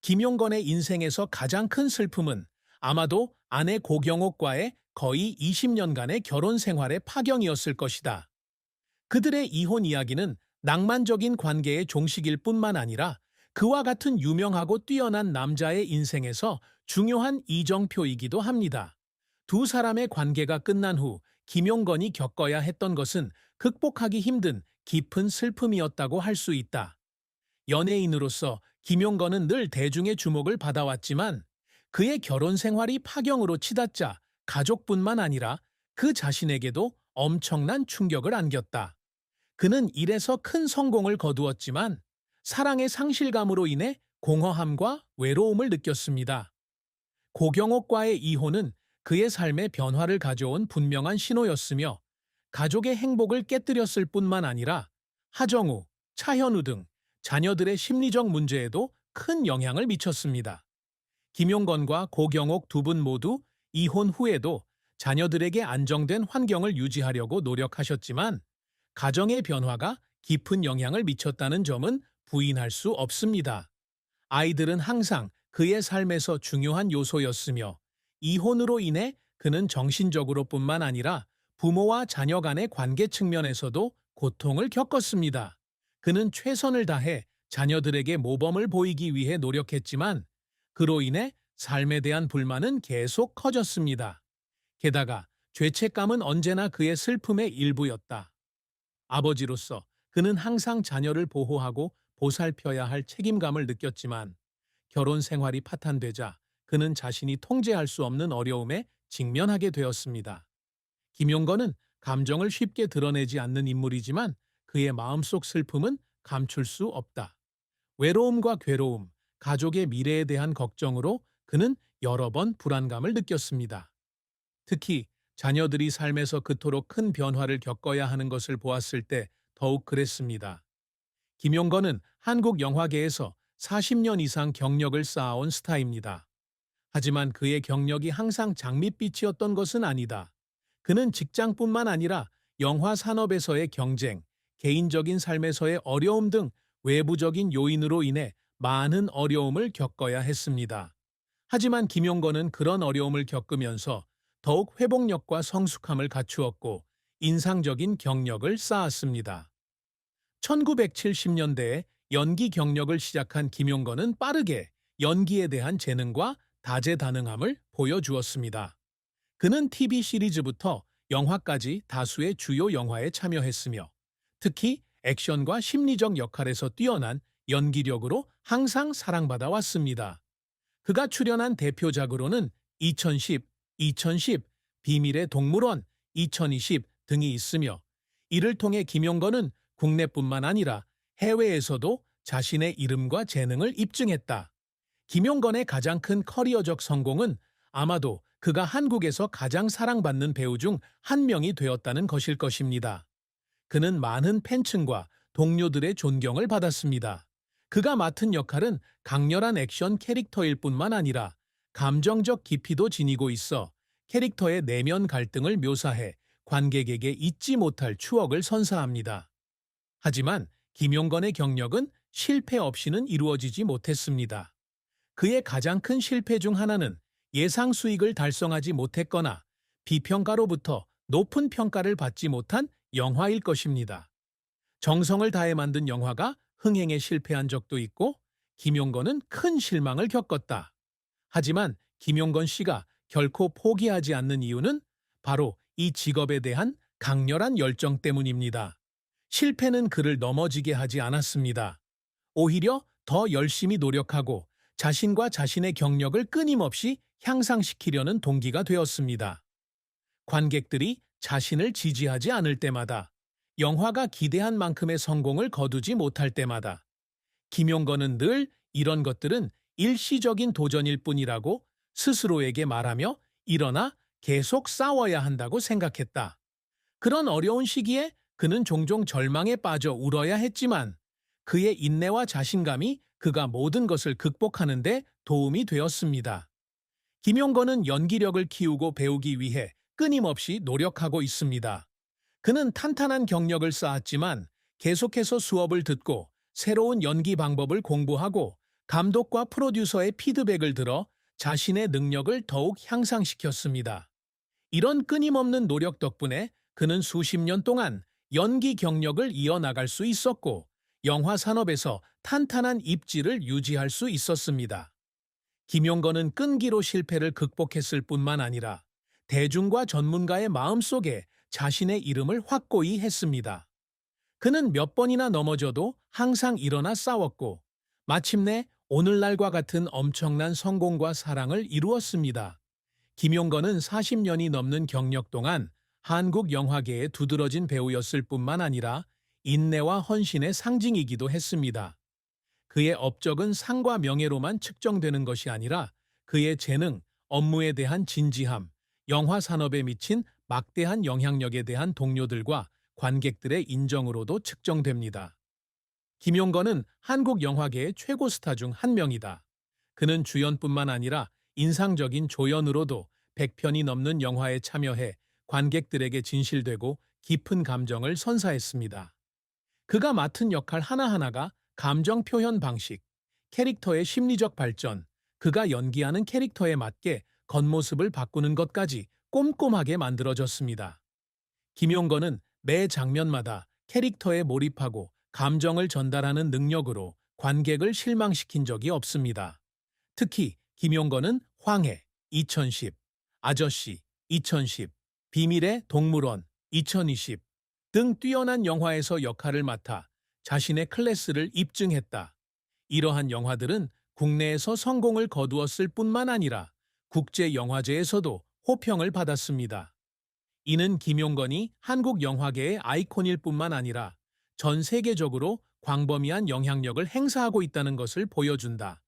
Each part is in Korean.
김용건의 인생에서 가장 큰 슬픔은 아마도 아내 고경옥과의 거의 20년간의 결혼 생활의 파경이었을 것이다. 그들의 이혼 이야기는 낭만적인 관계의 종식일 뿐만 아니라 그와 같은 유명하고 뛰어난 남자의 인생에서 중요한 이정표이기도 합니다. 두 사람의 관계가 끝난 후 김용건이 겪어야 했던 것은 극복하기 힘든 깊은 슬픔이었다고 할 수 있다. 연예인으로서 김용건은 늘 대중의 주목을 받아왔지만 그의 결혼 생활이 파경으로 치닫자 가족뿐만 아니라 그 자신에게도 엄청난 충격을 안겼다. 그는 일에서 큰 성공을 거두었지만 사랑의 상실감으로 인해 공허함과 외로움을 느꼈습니다. 고경옥과의 이혼은 그의 삶에 변화를 가져온 분명한 신호였으며 가족의 행복을 깨뜨렸을 뿐만 아니라 하정우, 차현우 등 자녀들의 심리적 문제에도 큰 영향을 미쳤습니다. 김용건과 고경옥 두 분 모두 이혼 후에도 자녀들에게 안정된 환경을 유지하려고 노력하셨지만 가정의 변화가 깊은 영향을 미쳤다는 점은 부인할 수 없습니다. 아이들은 항상 그의 삶에서 중요한 요소였으며 이혼으로 인해 그는 정신적으로뿐만 아니라 부모와 자녀 간의 관계 측면에서도 고통을 겪었습니다. 그는 최선을 다해 자녀들에게 모범을 보이기 위해 노력했지만 그로 인해 삶에 대한 불만은 계속 커졌습니다. 게다가 죄책감은 언제나 그의 슬픔의 일부였다. 아버지로서 그는 항상 자녀를 보호하고 보살펴야 할 책임감을 느꼈지만 결혼 생활이 파탄되자 그는 자신이 통제할 수 없는 어려움에 직면하게 되었습니다. 김용건은 감정을 쉽게 드러내지 않는 인물이지만 그의 마음속 슬픔은 감출 수 없다. 외로움과 괴로움, 가족의 미래에 대한 걱정으로 그는 여러 번 불안감을 느꼈습니다. 특히 자녀들이 삶에서 그토록 큰 변화를 겪어야 하는 것을 보았을 때 더욱 그랬습니다. 김용건은 한국 영화계에서 40년 이상 경력을 쌓아온 스타입니다. 하지만 그의 경력이 항상 장밋빛이었던 것은 아니다. 그는 직장뿐만 아니라 영화 산업에서의 경쟁, 개인적인 삶에서의 어려움 등 외부적인 요인으로 인해 많은 어려움을 겪어야 했습니다. 하지만 김용건은 그런 어려움을 겪으면서 더욱 회복력과 성숙함을 갖추었고 인상적인 경력을 쌓았습니다. 1970년대에 연기 경력을 시작한 김용건은 빠르게 연기에 대한 재능과 다재다능함을 보여주었습니다. 그는 TV 시리즈부터 영화까지 다수의 주요 영화에 참여했으며 특히 액션과 심리적 역할에서 뛰어난 연기력으로 항상 사랑받아 왔습니다. 그가 출연한 대표작으로는 2010, 비밀의 동물원, 2020 등이 있으며 이를 통해 김용건은 국내뿐만 아니라 해외에서도 자신의 이름과 재능을 입증했다. 김용건의 가장 큰 커리어적 성공은 아마도 그가 한국에서 가장 사랑받는 배우 중 한 명이 되었다는 것일 것입니다. 그는 많은 팬층과 동료들의 존경을 받았습니다. 그가 맡은 역할은 강렬한 액션 캐릭터일 뿐만 아니라 감정적 깊이도 지니고 있어 캐릭터의 내면 갈등을 묘사해 관객에게 잊지 못할 추억을 선사합니다. 하지만 김용건의 경력은 실패 없이는 이루어지지 못했습니다. 그의 가장 큰 실패 중 하나는 예상 수익을 달성하지 못했거나 비평가로부터 높은 평가를 받지 못한 영화일 것입니다. 정성을 다해 만든 영화가 흥행에 실패한 적도 있고 김용건은 큰 실망을 겪었다. 하지만 김용건 씨가 결코 포기하지 않는 이유는 바로 이 직업에 대한 강렬한 열정 때문입니다. 실패는 그를 넘어지게 하지 않았습니다. 오히려 더 열심히 노력하고 자신과 자신의 경력을 끊임없이 향상시키려는 동기가 되었습니다. 관객들이 자신을 지지하지 않을 때마다, 영화가 기대한 만큼의 성공을 거두지 못할 때마다, 김용건은 늘 이런 것들은 일시적인 도전일 뿐이라고 스스로에게 말하며 일어나 계속 싸워야 한다고 생각했다. 그런 어려운 시기에 그는 종종 절망에 빠져 울어야 했지만 그의 인내와 자신감이 그가 모든 것을 극복하는 데 도움이 되었습니다. 김용건은 연기력을 키우고 배우기 위해 끊임없이 노력하고 있습니다. 그는 탄탄한 경력을 쌓았지만 계속해서 수업을 듣고 새로운 연기 방법을 공부하고 감독과 프로듀서의 피드백을 들어 자신의 능력을 더욱 향상시켰습니다. 이런 끊임없는 노력 덕분에 그는 수십 년 동안 연기 경력을 이어나갈 수 있었고, 영화 산업에서 탄탄한 입지를 유지할 수 있었습니다. 김용건은 끈기로 실패를 극복했을 뿐만 아니라 대중과 전문가의 마음속에 자신의 이름을 확고히 했습니다. 그는 몇 번이나 넘어져도 항상 일어나 싸웠고, 마침내 오늘날과 같은 엄청난 성공과 사랑을 이루었습니다. 김용건은 40년이 넘는 경력 동안 한국 영화계에 두드러진 배우였을 뿐만 아니라 인내와 헌신의 상징이기도 했습니다. 그의 업적은 상과 명예로만 측정되는 것이 아니라 그의 재능, 업무에 대한 진지함, 영화 산업에 미친 막대한 영향력에 대한 동료들과 관객들의 인정으로도 측정됩니다. 김용건은 한국 영화계의 최고 스타 중 한 명이다. 그는 주연뿐만 아니라 인상적인 조연으로도 100편이 넘는 영화에 참여해 관객들에게 진실되고 깊은 감정을 선사했습니다. 그가 맡은 역할 하나하나가 감정 표현 방식, 캐릭터의 심리적 발전, 그가 연기하는 캐릭터에 맞게 겉모습을 바꾸는 것까지 꼼꼼하게 만들어졌습니다. 김용건은 매 장면마다 캐릭터에 몰입하고 감정을 전달하는 능력으로 관객을 실망시킨 적이 없습니다. 특히 김용건은 황해 2010, 아저씨 2010, 비밀의 동물원 2020 등 뛰어난 영화에서 역할을 맡아 자신의 클래스를 입증했다. 이러한 영화들은 국내에서 성공을 거두었을 뿐만 아니라 국제 영화제에서도 호평을 받았습니다. 이는 김용건이 한국 영화계의 아이콘일 뿐만 아니라 전 세계적으로 광범위한 영향력을 행사하고 있다는 것을 보여준다.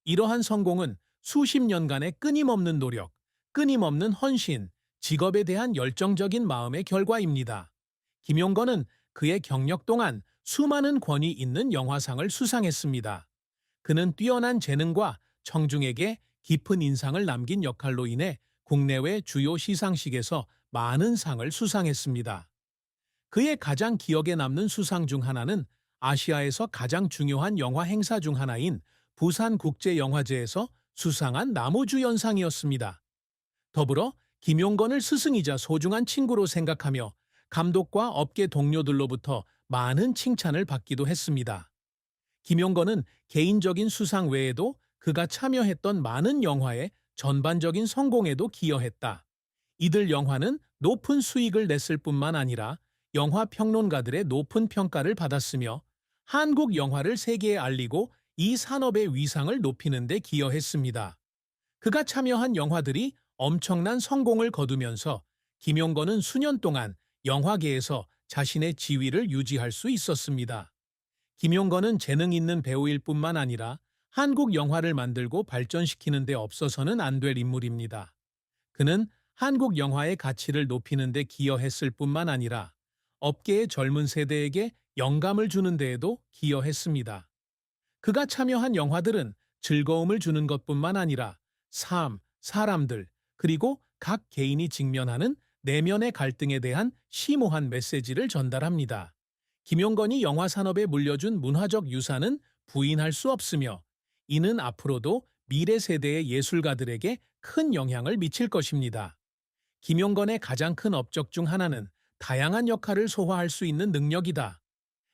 이러한 성공은 수십 년간의 끊임없는 노력, 끊임없는 헌신, 직업에 대한 열정적인 마음의 결과입니다. 김용건은 그의 경력 동안 수많은 권위 있는 영화상을 수상했습니다. 그는 뛰어난 재능과 청중에게 깊은 인상을 남긴 역할로 인해 국내외 주요 시상식에서 많은 상을 수상했습니다. 그의 가장 기억에 남는 수상 중 하나는 아시아에서 가장 중요한 영화 행사 중 하나인 부산국제영화제에서 수상한 나무주연상이었습니다. 더불어 김용건을 스승이자 소중한 친구로 생각하며 감독과 업계 동료들로부터 많은 칭찬을 받기도 했습니다. 김용건은 개인적인 수상 외에도 그가 참여했던 많은 영화의 전반적인 성공에도 기여했다. 이들 영화는 높은 수익을 냈을 뿐만 아니라 영화 평론가들의 높은 평가를 받았으며 한국 영화를 세계에 알리고 이 산업의 위상을 높이는 데 기여했습니다. 그가 참여한 영화들이 엄청난 성공을 거두면서 김용건은 수년 동안 영화계에서 자신의 지위를 유지할 수 있었습니다. 김용건은 재능 있는 배우일 뿐만 아니라 한국 영화를 만들고 발전시키는 데 없어서는 안 될 인물입니다. 그는 한국 영화의 가치를 높이는 데 기여했을 뿐만 아니라 업계의 젊은 세대에게 영감을 주는 데에도 기여했습니다. 그가 참여한 영화들은 즐거움을 주는 것뿐만 아니라 삶, 사람들, 그리고 각 개인이 직면하는 내면의 갈등에 대한 심오한 메시지를 전달합니다. 김용건이 영화 산업에 물려준 문화적 유산은 부인할 수 없으며 이는 앞으로도 미래 세대의 예술가들에게 큰 영향을 미칠 것입니다. 김용건의 가장 큰 업적 중 하나는 다양한 역할을 소화할 수 있는 능력이다.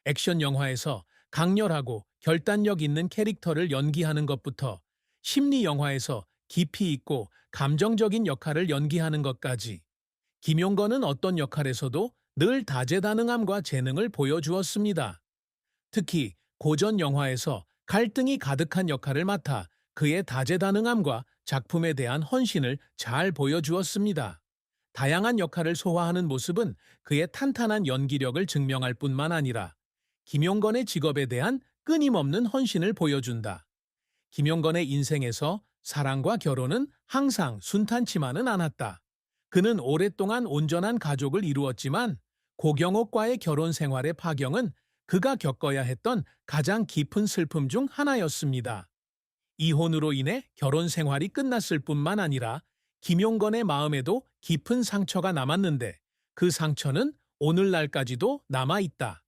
액션 영화에서 강렬하고 결단력 있는 캐릭터를 연기하는 것부터 심리 영화에서 깊이 있고 감정적인 역할을 연기하는 것까지 김용건은 어떤 역할에서도 늘 다재다능함과 재능을 보여주었습니다. 특히 고전 영화에서 갈등이 가득한 역할을 맡아 그의 다재다능함과 작품에 대한 헌신을 잘 보여주었습니다. 다양한 역할을 소화하는 모습은 그의 탄탄한 연기력을 증명할 뿐만 아니라 김용건의 직업에 대한 끊임없는 헌신을 보여준다. 김용건의 인생에서 사랑과 결혼은 항상 순탄치만은 않았다. 그는 오랫동안 온전한 가족을 이루었지만 고경옥과의 결혼 생활의 파경은 그가 겪어야 했던 가장 깊은 슬픔 중 하나였습니다. 이혼으로 인해 결혼 생활이 끝났을 뿐만 아니라 김용건의 마음에도 깊은 상처가 남았는데 그 상처는 오늘날까지도 남아있다.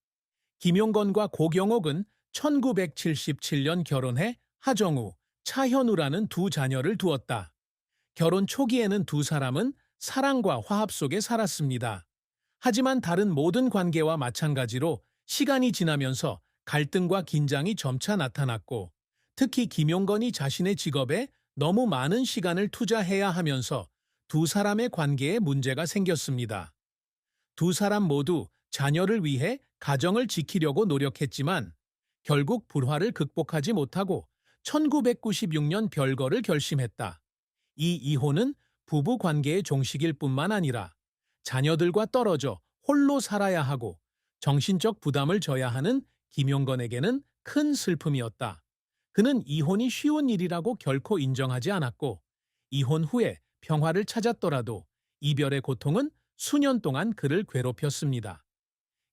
김용건과 고경옥은 1977년 결혼해 하정우, 차현우라는 두 자녀를 두었다. 결혼 초기에는 두 사람은 사랑과 화합 속에 살았습니다. 하지만 다른 모든 관계와 마찬가지로 시간이 지나면서 갈등과 긴장이 점차 나타났고, 특히 김용건이 자신의 직업에 너무 많은 시간을 투자해야 하면서 두 사람의 관계에 문제가 생겼습니다. 두 사람 모두 자녀를 위해 가정을 지키려고 노력했지만 결국 불화를 극복하지 못하고 1996년 별거를 결심했다. 이 이혼은 부부 관계의 종식일 뿐만 아니라 자녀들과 떨어져 홀로 살아야 하고 정신적 부담을 져야 하는 김용건에게는 큰 슬픔이었다. 그는 이혼이 쉬운 일이라고 결코 인정하지 않았고, 이혼 후에 평화를 찾았더라도 이별의 고통은 수년 동안 그를 괴롭혔습니다.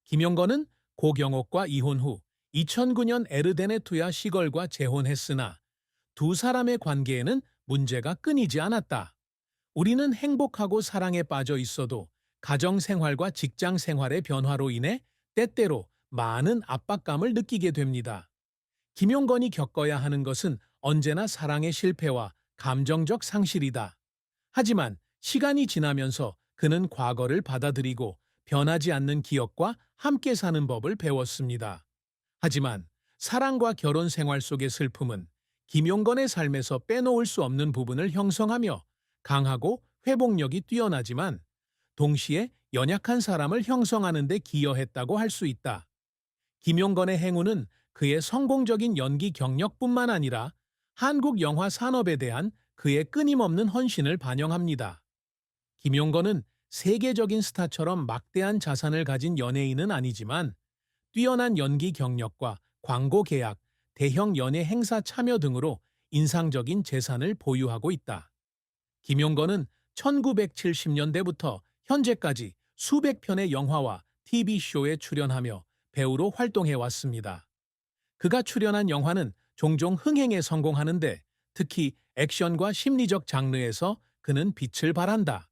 김용건은 고경옥과 이혼 후 2009년 에르데네투야 시걸과 재혼했으나 두 사람의 관계에는 문제가 끊이지 않았다. 우리는 행복하고 사랑에 빠져 있어도 가정 생활과 직장 생활의 변화로 인해 때때로 많은 압박감을 느끼게 됩니다. 김용건이 겪어야 하는 것은 언제나 사랑의 실패와 감정적 상실이다. 하지만 시간이 지나면서 그는 과거를 받아들이고 변하지 않는 기억과 함께 사는 법을 배웠습니다. 하지만 사랑과 결혼 생활 속의 슬픔은 김용건의 삶에서 빼놓을 수 없는 부분을 형성하며 강하고 회복력이 뛰어나지만 동시에 연약한 사람을 형성하는 데 기여했다고 할 수 있다. 김용건의 행운은 그의 성공적인 연기 경력뿐만 아니라 한국 영화 산업에 대한 그의 끊임없는 헌신을 반영합니다. 김용건은 세계적인 스타처럼 막대한 자산을 가진 연예인은 아니지만 뛰어난 연기 경력과 광고 계약, 대형 연예 행사 참여 등으로 인상적인 재산을 보유하고 있다. 김용건은 1970년대부터 현재까지 수백 편의 영화와 TV쇼에 출연하며 배우로 활동해 왔습니다. 그가 출연한 영화는 종종 흥행에 성공하는데 특히 액션과 심리적 장르에서 그는 빛을 발한다.